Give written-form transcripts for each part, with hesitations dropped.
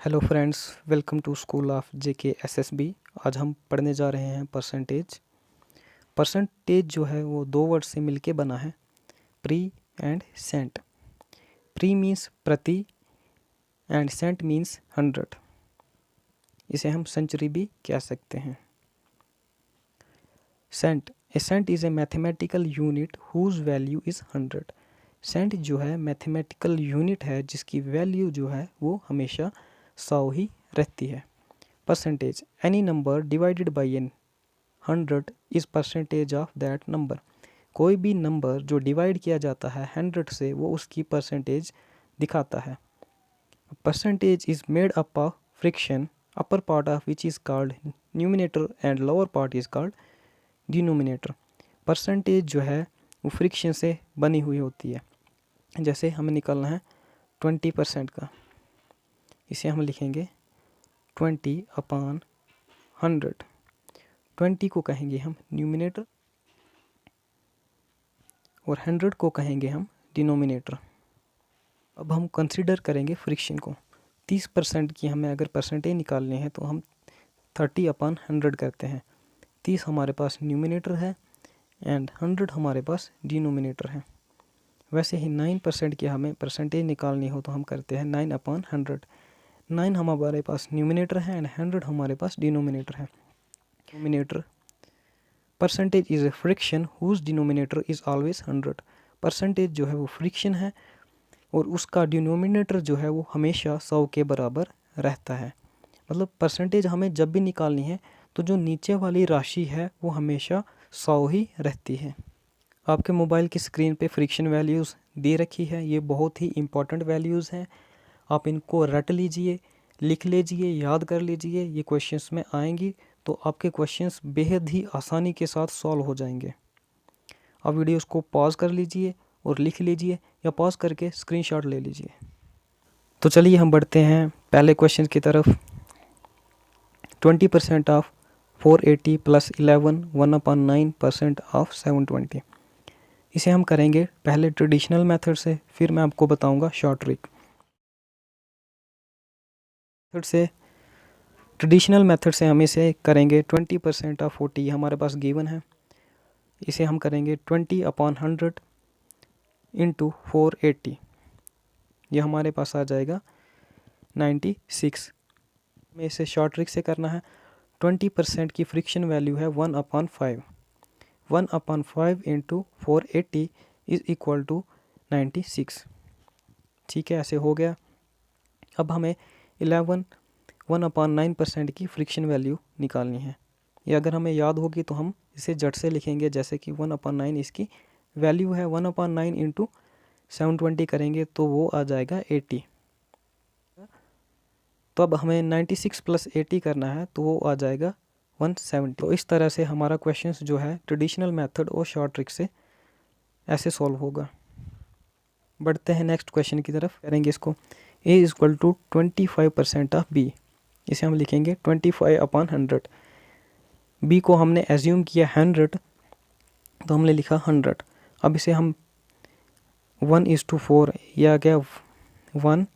Hello friends, welcome to school of JK SSB. आज हम पढ़ने जा रहे हैं परसेंटेज। परसेंटेज जो है वो दो वर्ड से मिलके बना है, pre and cent. Pre means प्रति एंड सेंट मीन्स 100। इसे हम सेंचुरी भी कह सकते हैं। Cent, a cent is a mathematical unit whose value is 100। Cent जो है मैथमेटिकल यूनिट है जिसकी वैल्यू जो है वो हमेशा 100 ही रहती है। Percentage, any number divided by an 100 is percentage of that number. कोई भी नंबर जो डिवाइड किया जाता है 100 से वो उसकी परसेंटेज दिखाता है। Percentage is made up of friction, upper part of which is called numerator and lower part is called denominator. Percentage जो है वो फ्रिक्शन से बनी हुई होती है। जैसे हमें निकालना है 20% का, इसे हम लिखेंगे 20/100। 20 को कहेंगे हम न्यूमिनेटर और 100 को कहेंगे हम डिनोमिनेटर। अब हम कंसीडर करेंगे फ्रिक्शन को। 30% की हमें अगर परसेंटेज निकालनी है तो हम 30/100 करते हैं। 30 हमारे पास न्यूमिनेटर है एंड 100 हमारे पास डिनोमिनेटर है। वैसे ही 9% की हमें परसेंटेज निकालनी हो तो हम करते हैं 9/100। 9 हमारे पास न्यूमिनेटर है एंड 100 हमारे पास डिनोमिनेटर है। Denominator, percentage is a fraction whose denominator is always 100। Percentage जो है वो फ्रिक्शन है और उसका डिनोमिनेटर जो है वो हमेशा 100 के बराबर रहता है। मतलब परसेंटेज हमें जब भी निकालनी है तो जो नीचे वाली राशि है वो हमेशा 100 ही रहती है। आपके मोबाइल की स्क्रीन पे फ्रिक्शन वैल्यूज़ दे रखी है। ये बहुत ही इम्पॉर्टेंट वैल्यूज़ हैं। आप इनको रट लीजिए, लिख लीजिए, याद कर लीजिए। ये क्वेश्चंस में आएंगी तो आपके क्वेश्चंस बेहद ही आसानी के साथ सॉल्व हो जाएंगे। आप वीडियोस को पॉज कर लीजिए और लिख लीजिए या पॉज करके स्क्रीनशॉट ले लीजिए। तो चलिए हम बढ़ते हैं पहले क्वेश्चन की तरफ। 20% ऑफ 480 प्लस 11 1/9% ऑफ 720। इसे हम करेंगे पहले ट्रेडिशनल मेथड से, फिर मैं आपको बताऊंगा शॉर्ट ट्रिक। ट्रेडिशनल मेथड से हम इसे करेंगे 20% ऑफ 40 हमारे पास गिवन है। इसे हम करेंगे 20/100 इंटू 480। यह हमारे पास आ जाएगा 96। हमें इसे शॉर्ट ट्रिक से करना है। 20% की फ्रिक्शन वैल्यू है 1/5। 1/5 इंटू 480 इज इक्वल टू 96। ठीक है, ऐसे हो गया। अब हमें 1/9% की फ्रिक्शन वैल्यू निकालनी है। ये अगर हमें याद होगी तो हम इसे जट से लिखेंगे, जैसे कि 1/9 इसकी वैल्यू है। 1/9 इंटू 720 करेंगे तो वो आ जाएगा 80। तो अब हमें 96 प्लस 80 करना है तो वो आ जाएगा 170। तो इस तरह से हमारा क्वेश्चन जो है ट्रेडिशनल मेथड और शॉर्ट ट्रिक से ऐसे सॉल्व होगा। बढ़ते हैं नेक्स्ट क्वेश्चन की तरफ, करेंगे इसको। a is equal to 25% of b। इसे हम लिखेंगे 25/100। b को हमने एज्यूम किया 100 तो हमने लिखा 100। अब इसे हम 1:4 या क्या 1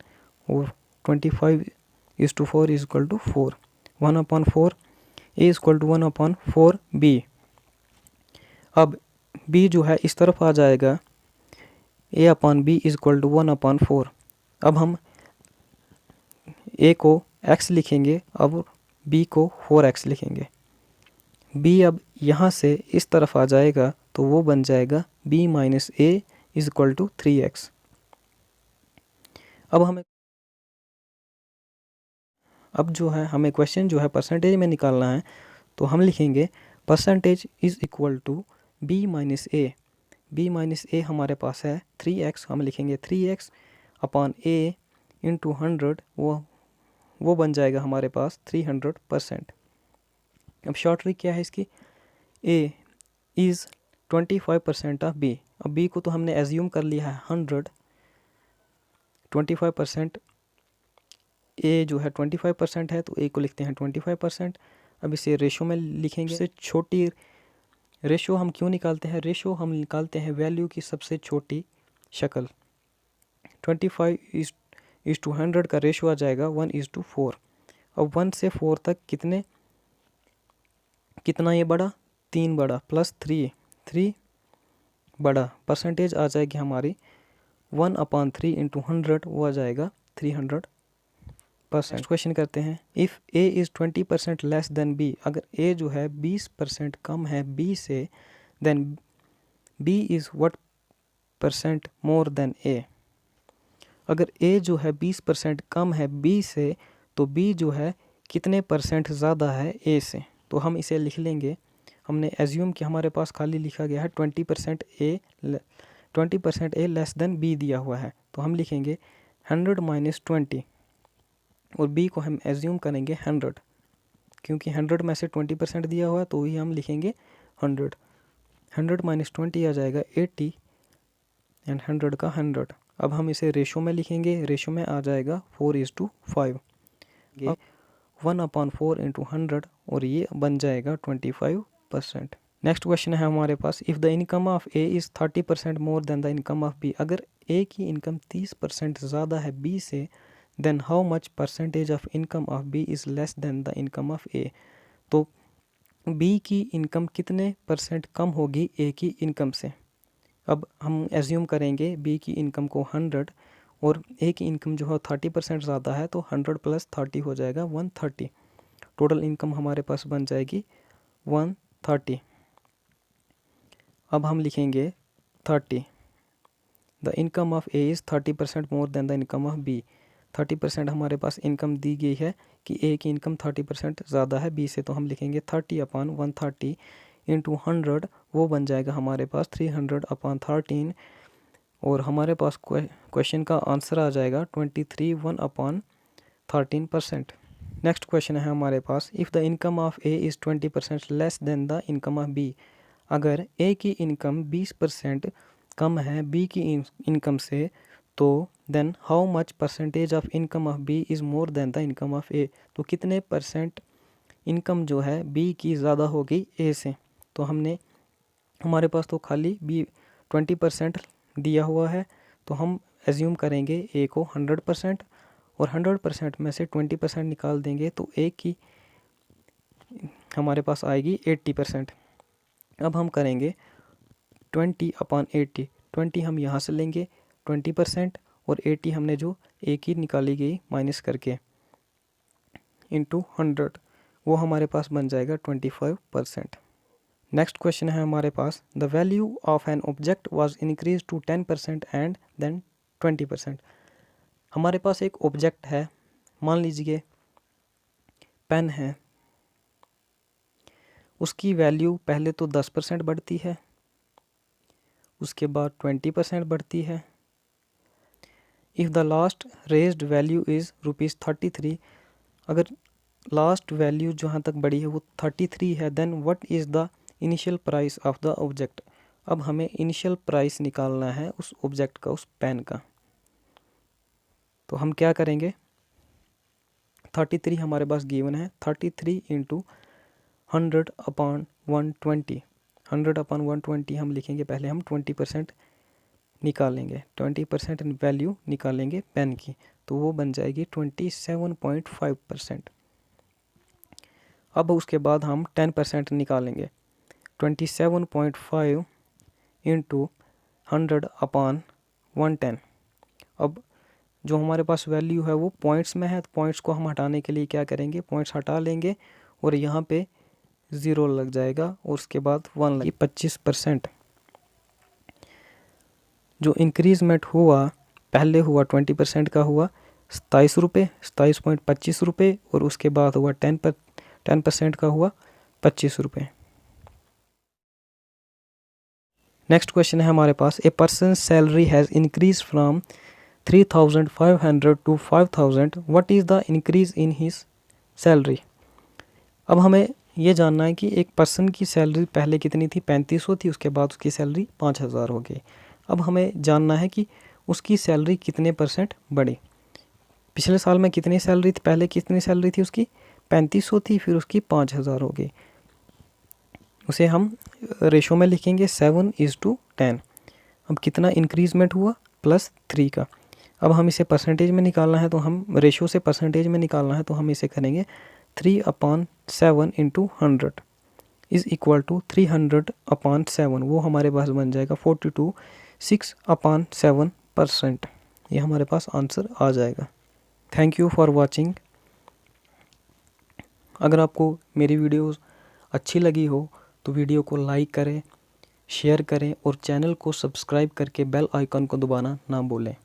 और 25:4 is equal to 4। 1/4 a is equal to 1/4 b। अब b जो है इस तरफ आ जाएगा, a/b इज इक्वल टू 1/4। अब हम a को x लिखेंगे, अब b को 4x लिखेंगे। b अब यहाँ से इस तरफ आ जाएगा तो वो बन जाएगा b minus a is equal to 3x। अब जो है हमें क्वेश्चन जो है परसेंटेज में निकालना है तो हम लिखेंगे percentage is equal to b minus a। b minus a हमारे पास है 3x, हम लिखेंगे 3x अपॉन a इंटू 100। वो बन जाएगा हमारे पास 300%। अब शॉर्ट ट्रिक क्या है इसकी, a इज़ 25% ऑफ b। अब b को तो हमने एज्यूम कर लिया है 100। 25% a जो है 25% है तो a को लिखते हैं 25%। अब इसे रेशो में लिखेंगे। सबसे छोटी रेशो हम क्यों निकालते हैं, रेशो हम निकालते हैं वैल्यू की सबसे छोटी शक्ल। 25 1:100 का रेशो आ जाएगा 1:4। अब 1 से 4 तक कितना ये बढ़ा, 3 बढ़ा, प्लस 3 बढ़ा, परसेंटेज आ जाएगी हमारी 1/3 इंटू 100, वो आ जाएगा 300%। नेक्स्ट क्वेश्चन करते हैं, if A is 20% less than B, अगर ए जो है 20% कम है बी से, then B is what % more than A. अगर ए जो है 20% कम है बी से, तो बी जो है कितने % ज़्यादा है ए से। तो हम इसे लिख लेंगे, हमने एज्यूम कि हमारे पास खाली लिखा गया है 20% ए लेस देन बी दिया हुआ है, तो हम लिखेंगे 100 माइनस 20, और बी को हम एज्यूम करेंगे 100, क्योंकि 100 में से 20% दिया हुआ है, तो ही हम लिखेंगे 100। 100 माइनस 20 आ जाएगा 80, एंड 100 का 100। अब हम इसे रेशो में लिखेंगे, रेशो में आ जाएगा 4:5। 1/4 इंटू 100, और ये बन जाएगा 25%। नेक्स्ट क्वेश्चन है हमारे पास, if the income of A is 30% more than the income of B, अगर ए की इनकम 30% ज़्यादा है बी से, then how much % of income of B is less than the income of A. तो B की इनकम कितने % कम होगी ए की इनकम से। अब हम एज्यूम करेंगे बी की इनकम को 100, और ए की इनकम जो है 30% ज़्यादा है, तो 100 प्लस 30 हो जाएगा 130। टोटल इनकम हमारे पास बन जाएगी 130। अब हम लिखेंगे 30, the income of A is 30% more than the income of B. 30% हमारे पास इनकम दी गई है कि ए की इनकम 30% ज़्यादा है बी से, तो हम लिखेंगे 30/130 इंटू 100, वो बन जाएगा हमारे पास 300/13, और हमारे पास क्वेश्चन का आंसर आ जाएगा 23 1/13%। नेक्स्ट क्वेश्चन है हमारे पास, if the income of A is 20% less than the income of B, अगर ए की इनकम 20% कम है बी की इनकम से, तो then how much % of income of B is more than the income of A. तो कितने % इनकम जो है बी की ज़्यादा होगी ए से। तो हमारे पास तो खाली बी 20% दिया हुआ है, तो हम एज्यूम करेंगे ए को 100%, और 100% में से 20% निकाल देंगे, तो ए की हमारे पास आएगी 80%। अब हम करेंगे 20/80, 20 हम यहाँ से लेंगे 20%, और 80 हमने जो ए की निकाली गई माइनस करके इंटू 100, वो हमारे पास बन जाएगा 25%। नेक्स्ट क्वेश्चन है हमारे पास, the value of an object was increase to 10% and then 20%। हमारे पास एक ऑब्जेक्ट है, मान लीजिए पेन है, उसकी वैल्यू पहले तो 10% बढ़ती है, उसके बाद 20% बढ़ती है। If the last raised value is ₹33, अगर लास्ट वैल्यू जहाँ तक बढ़ी है वो 33 है, then what is the initial price of the object. अब हमें इनिशियल प्राइस निकालना है उस ऑब्जेक्ट का, उस पेन का। तो हम क्या करेंगे, 33 हमारे पास गिवन है, 33 इंटू 100/120, 100/120 हम लिखेंगे, पहले हम 20% निकालेंगे, 20% वैल्यू निकालेंगे पेन की, तो वो बन जाएगी 27.5%। अब उसके बाद हम 10% निकालेंगे, 27.5 इंटू 100/110। अब जो हमारे पास वैल्यू है वो पॉइंट्स में है, तो पॉइंट्स को हम हटाने के लिए क्या करेंगे, पॉइंट्स हटा लेंगे, और यहाँ पे 0 लग जाएगा, और उसके बाद 1 लगी 25%। जो इंक्रीजमेंट हुआ, पहले हुआ 20% का हुआ 27 रुपये, 27.25 रुपये, और उसके बाद हुआ 10% का हुआ 25 रुपये। नेक्स्ट क्वेश्चन है हमारे पास, a person salary has increase from 3,500 to 5,000, what is the increase in his salary. अब हमें ये जानना है कि एक पर्सन की सैलरी पहले कितनी थी, 3500 थी, उसके बाद उसकी सैलरी 5,000 हो गई। अब हमें जानना है कि उसकी सैलरी कितने % बढ़ी। पिछले साल में कितनी सैलरी थी, पहले कितनी सैलरी थी उसकी, 3500 थी, फिर उसकी 5,000 हो गई। उसे हम रेशो में लिखेंगे 7:10। अब कितना इंक्रीजमेंट हुआ, +3 का। अब हम इसे परसेंटेज में निकालना है, तो हम रेशो से परसेंटेज में निकालना है, तो हम इसे करेंगे 3/7 इंटू 100 इज़ इक्वल टू 300/7, वो हमारे पास बन जाएगा 42 6/7%। ये हमारे पास आंसर आ जाएगा। Thank you for watching. अगर आपको मेरी वीडियोस अच्छी लगी हो तो वीडियो को लाइक करें, शेयर करें और चैनल को सब्सक्राइब करके बेल आइकन को दबाना ना भूलें।